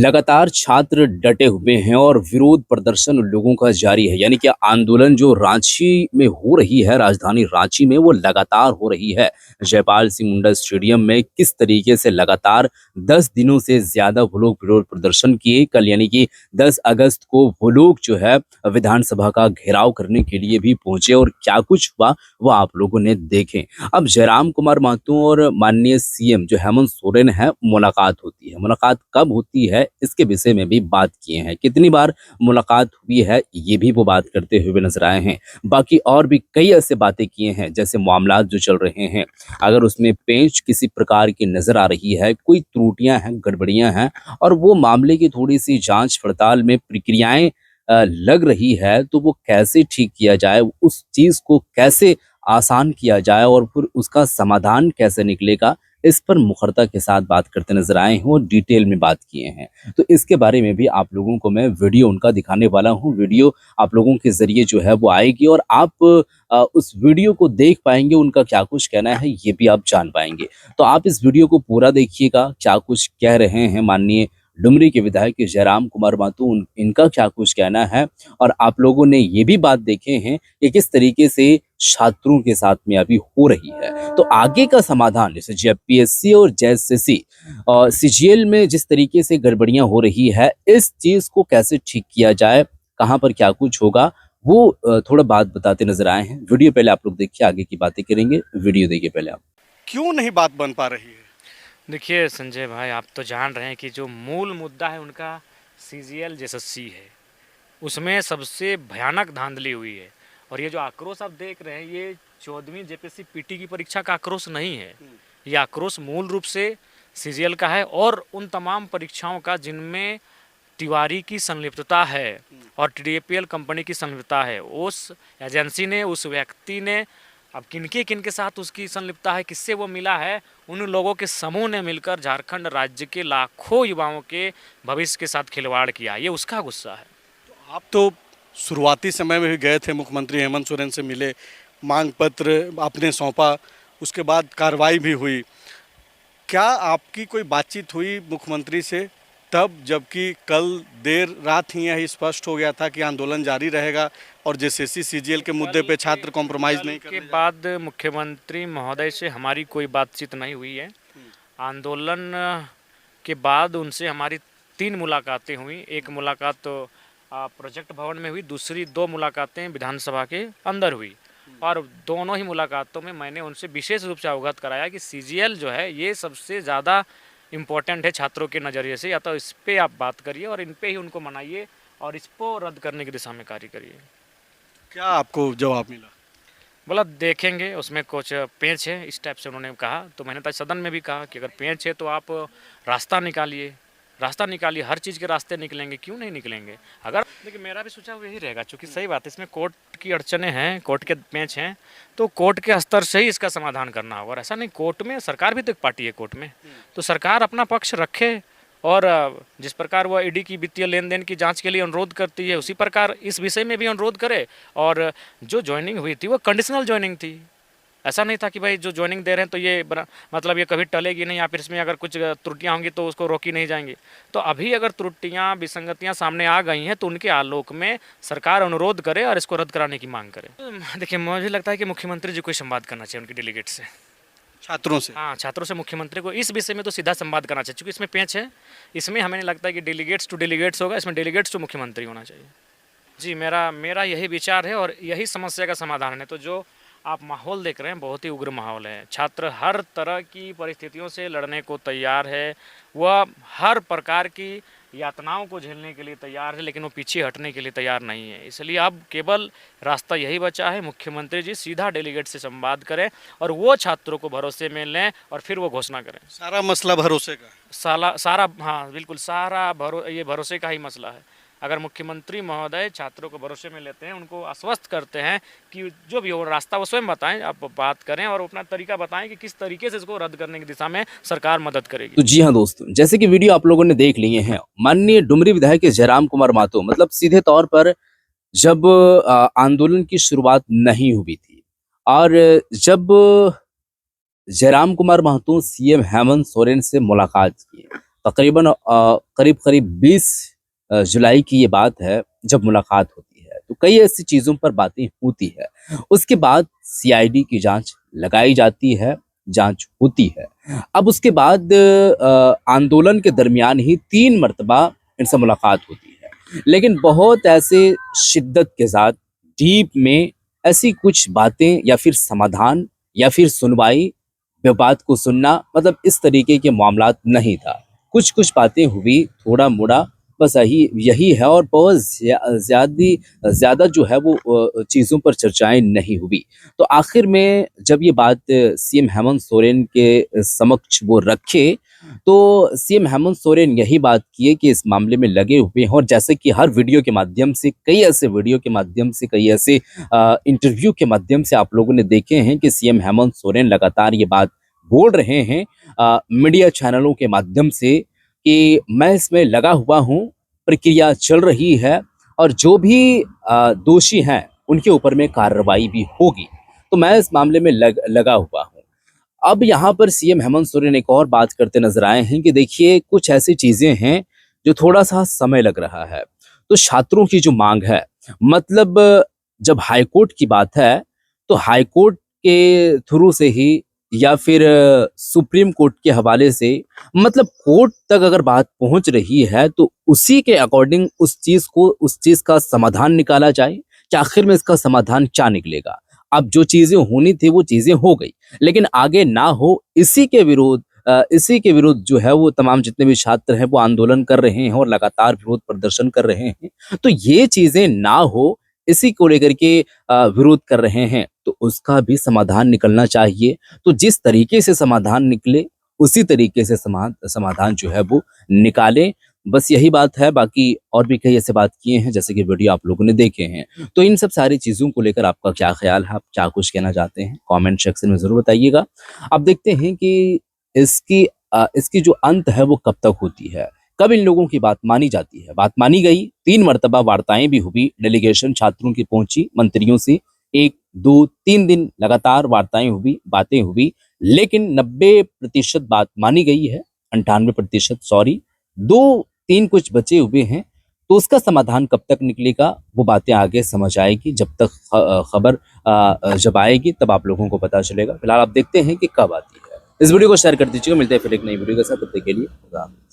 लगातार छात्र डटे हुए हैं और विरोध प्रदर्शन लोगों का जारी है। यानी कि आंदोलन जो रांची में हो रही है, राजधानी रांची में, वो लगातार हो रही है। जयपाल सिंह मुंडा स्टेडियम में किस तरीके से लगातार 10 दिनों से ज्यादा वो लोग विरोध प्रदर्शन किए। कल यानी कि 10 अगस्त को वो लोग जो है विधानसभा का घेराव करने के लिए भी पहुंचे और क्या कुछ हुआ वो आप लोगों ने देखें। अब जयराम कुमार महतो और माननीय सीएम जो हेमंत सोरेन है, मुलाकात होती है। मुलाकात कब होती है इसके विषय में भी बात किए हैं। कितनी बार मुलाकात हुई है ये भी वो बात करते हुए नजर आए हैं। बाकी और भी कई ऐसे बातें किए हैं, जैसे मामलात जो चल रहे हैं, अगर उसमें पेंच किसी प्रकार की नजर आ रही है, कोई त्रुटियां हैं, गड़बड़ियां हैं और वो मामले की थोड़ी सी जांच पड़ताल में प्रक्रियाएं लग रही है, तो वो कैसे ठीक किया जाए, उस चीज को कैसे आसान किया जाए और फिर उसका समाधान कैसे निकलेगा, इस पर मुखरता के साथ बात करते नजर आए हैं और डिटेल में बात किए हैं। तो इसके बारे में भी आप लोगों को मैं वीडियो उनका दिखाने वाला हूं। वीडियो आप लोगों के जरिए जो है वो आएगी और आप उस वीडियो को देख पाएंगे, उनका क्या कुछ कहना है ये भी आप जान पाएंगे। तो आप इस वीडियो को पूरा देखिएगा, क्या कुछ कह रहे हैं माननीय डुमरी के विधायक जयराम कुमार महतो, इनका क्या कुछ कहना है। और आप लोगों ने ये भी बात देखे हैं कि किस तरीके से छात्रों के साथ में अभी हो रही है। तो आगे का समाधान, जैसे जेपीएससी और जेएसएससी और सीजीएल में जिस तरीके से गड़बड़ियां हो रही है, इस चीज को कैसे ठीक किया जाए, कहां पर क्या कुछ होगा, वो थोड़ा बात बताते नजर आए हैं। वीडियो पहले आप लोग देखिए, आगे की बातें करेंगे। वीडियो देखिए पहले आप। क्यों नहीं बात बन पा रही है? देखिए संजय भाई, आप तो जान रहे हैं कि जो मूल मुद्दा है उनका सीजीएल जेएसएससी है। उसमें सबसे भयानक धांधली हुई है। और ये जो आक्रोश आप देख रहे हैं, ये 14वीं जेपीएससी पीटी की परीक्षा का आक्रोश नहीं है। ये आक्रोश मूल रूप से सीजीएल का है और उन तमाम परीक्षाओं का जिनमें तिवारी की संलिप्तता है और टीडीपीएल कंपनी की संलिप्तता है। उस एजेंसी ने, उस व्यक्ति ने, अब किनके किनके साथ उसकी संलिप्तता है, किससे वो मिला है, उन लोगों के समूह ने मिलकर झारखंड राज्य के लाखों युवाओं के भविष्य के साथ खिलवाड़ किया। ये उसका गुस्सा है। आप तो शुरुआती समय में भी गए थे, मुख्यमंत्री हेमंत सोरेन से मिले, मांग पत्र आपने सौंपा, उसके बाद कार्रवाई भी हुई। क्या आपकी कोई बातचीत हुई मुख्यमंत्री से तब, जबकि कल देर रात ही यह स्पष्ट हो गया था कि आंदोलन जारी रहेगा और जेएसएससी सीजीएल के मुद्दे पे छात्र कॉम्प्रोमाइज़ नहीं करने के बाद मुख्यमंत्री महोदय से हमारी कोई बातचीत नहीं हुई है। आंदोलन के बाद उनसे हमारी 3 मुलाकातें हुई। एक मुलाकात तो प्रोजेक्ट भवन में हुई, दूसरी 2 मुलाकातें विधानसभा के अंदर हुई। और दोनों ही मुलाकातों में मैंने उनसे विशेष रूप से अवगत कराया कि सीजीएल जो है ये सबसे ज़्यादा इम्पोर्टेंट है छात्रों के नज़रिए से। या तो इस पर आप बात करिए और इन पे ही उनको मनाइए और इसको रद्द करने की दिशा में कार्य करिए। क्या आपको जवाब मिला? बोला देखेंगे, उसमें कुछ पेंच है, इस टाइप से उन्होंने कहा। तो मैंने तो सदन में भी कहा कि अगर पेंच है तो आप रास्ता निकालिए, रास्ता निकालिए। हर चीज़ के रास्ते निकलेंगे, क्यों नहीं निकलेंगे? अगर देखिए, मेरा भी सुझाव यही रहेगा, क्योंकि सही बात है, इसमें कोर्ट की अड़चने हैं, कोर्ट के पेंच हैं, तो कोर्ट के स्तर से ही इसका समाधान करना होगा। और ऐसा नहीं, कोर्ट में सरकार भी तो एक पार्टी है कोर्ट में, तो सरकार अपना पक्ष रखे और जिस प्रकार वह ईडी की वित्तीय लेन देन की जांच के लिए अनुरोध करती है, उसी प्रकार इस विषय में भी अनुरोध करे। और जो ज्वाइनिंग हुई थी वो कंडीशनल ज्वाइनिंग थी। ऐसा नहीं था कि भाई जो ज्वाइनिंग दे रहे हैं तो ये मतलब ये कभी टलेगी नहीं, या फिर इसमें अगर कुछ त्रुटियां होंगी तो उसको रोकी नहीं जाएंगी। तो अभी अगर त्रुटियां, विसंगतियां सामने आ गई हैं तो उनके आलोक में सरकार अनुरोध करे और इसको रद्द कराने की मांग करे। देखिए, मुझे लगता है कि मुख्यमंत्री जी को संवाद करना चाहिए उनके डेलीगेट से, छात्रों से? हाँ, छात्रों से मुख्यमंत्री को इस विषय में तो सीधा संवाद करना चाहिए, क्योंकि इसमें पेंच है। इसमें हमें नहीं लगता है कि डेलीगेट्स टू डेलीगेट्स होगा, इसमें डेलीगेट्स टू मुख्यमंत्री होना चाहिए। जी, मेरा यही विचार है और यही समस्या का समाधान है। तो जो आप माहौल देख रहे हैं, बहुत ही उग्र माहौल है। छात्र हर तरह की परिस्थितियों से लड़ने को तैयार है, वह हर प्रकार की यातनाओं को झेलने के लिए तैयार है, लेकिन वो पीछे हटने के लिए तैयार नहीं है। इसलिए अब केवल रास्ता यही बचा है, मुख्यमंत्री जी सीधा डेलीगेट से संवाद करें और वो छात्रों को भरोसे में लें और फिर वो घोषणा करें। सारा मसला भरोसे का? सारा, हाँ बिल्कुल, सारा ये भरोसे का ही मसला है। अगर मुख्यमंत्री महोदय छात्रों को भरोसे में लेते हैं, उनको आश्वस्त करते हैं कि जो भी हो रास्ता वो स्वयं बताएं, आप बात करें और अपना तरीका बताएं कि किस तरीके से इसको रद्द करने की दिशा में सरकार मदद करेगी। तो जी हाँ दोस्तों, जैसे कि वीडियो आप लोगों ने देख लिए हैं, माननीय डुमरी विधायक जयराम कुमार महतो, मतलब सीधे तौर पर जब आंदोलन की शुरुआत नहीं हुई थी और जब जयराम कुमार महतो सीएम हेमंत सोरेन से मुलाकात की, तकरीबन करीब करीब 20 जुलाई की ये बात है जब मुलाकात होती है। तो कई ऐसी चीज़ों पर बातें होती है। उसके बाद सीआईडी की जांच लगाई जाती है, जांच होती है। अब उसके बाद आंदोलन के दरमियान ही 3 मर्तबा इनसे मुलाकात होती है। लेकिन बहुत ऐसे शिद्दत के साथ डीप में ऐसी कुछ बातें या फिर समाधान या फिर सुनवाई, विवाद को सुनना, मतलब इस तरीके के मामलात नहीं था। कुछ-कुछ बातें हुई, थोड़ा-मोड़ा, बस यही यही है और बहुत ज़्यादा जो है वो चीज़ों पर चर्चाएँ नहीं हुई। तो आखिर में जब ये बात सीएम हेमंत सोरेन के समक्ष वो रखे, तो सीएम हेमंत सोरेन यही बात किए कि इस मामले में लगे हुए हैं और जैसे कि हर वीडियो के माध्यम से, कई ऐसे वीडियो के माध्यम से, कई ऐसे इंटरव्यू के माध्यम से आप लोगों ने देखे हैं कि सीएम हेमंत सोरेन लगातार ये बात बोल रहे हैं मीडिया चैनलों के माध्यम से कि मैं इसमें लगा हुआ हूँ, प्रक्रिया चल रही है और जो भी दोषी हैं उनके ऊपर में कार्रवाई भी होगी। तो मैं इस मामले में लगा हुआ हूँ। अब यहाँ पर सीएम हेमंत सोरेन एक और बात करते नजर आए हैं कि देखिए कुछ ऐसी चीजें हैं जो थोड़ा-सा समय लग रहा है। तो छात्रों की जो माँग है, मतलब जब हाईकोर्ट की बात है, तो हाईकोर्ट के थ्रू से ही या फिर सुप्रीम कोर्ट के हवाले से, मतलब कोर्ट तक अगर बात पहुँच रही है तो उसी के अकॉर्डिंग उस चीज़ का समाधान निकाला जाए कि आखिर में इसका समाधान क्या निकलेगा। अब जो चीज़ें होनी थी वो चीज़ें हो गई, लेकिन आगे ना हो इसी के विरुद्ध जो है वो तमाम जितने भी छात्र हैं वो आंदोलन कर रहे हैं और लगातार विरोध प्रदर्शन कर रहे हैं। तो ये चीज़ें ना हो, इसी को लेकर के विरोध कर रहे हैं, तो उसका भी समाधान निकलना चाहिए। तो जिस तरीके से समाधान निकले, उसी तरीके से समाधान जो है वो निकालें। बस यही बात है, बाकी और भी कई ऐसे बात किए हैं जैसे कि वीडियो आप लोगों ने देखे हैं। तो इन सब सारी चीज़ों को लेकर आपका क्या ख़्याल है? आप क्या कुछ कहना चाहते हैं? कमेंट सेक्शन में ज़रूर बताइएगा। अब देखते हैं कि इसकी जो अंत है वो कब तक होती है? कब इन लोगों की बात मानी जाती है? बात मानी गई, 3 मर्तबा वार्ताएँ भी हुई, डेलीगेशन छात्रों की पहुँची मंत्रियों से, 1, 2, 3 दिन लगातार वार्ताएँ हुई, बातें हुई, लेकिन 90% बात मानी गई है, 98% सॉरी, 2-3 कुछ बचे हुए हैं। तो उसका समाधान कब तक निकलेगा, वो बातें आगे समझ आएगी। जब तक खबर जब आएगी तब आप लोगों को पता चलेगा। फिलहाल आप देखते हैं कि कब आती है। इस वीडियो को शेयर कर दीजिएगा। मिलते हैं फिर एक नई वीडियो के साथ, तब तक के लिए खुदा हाफ़िज़।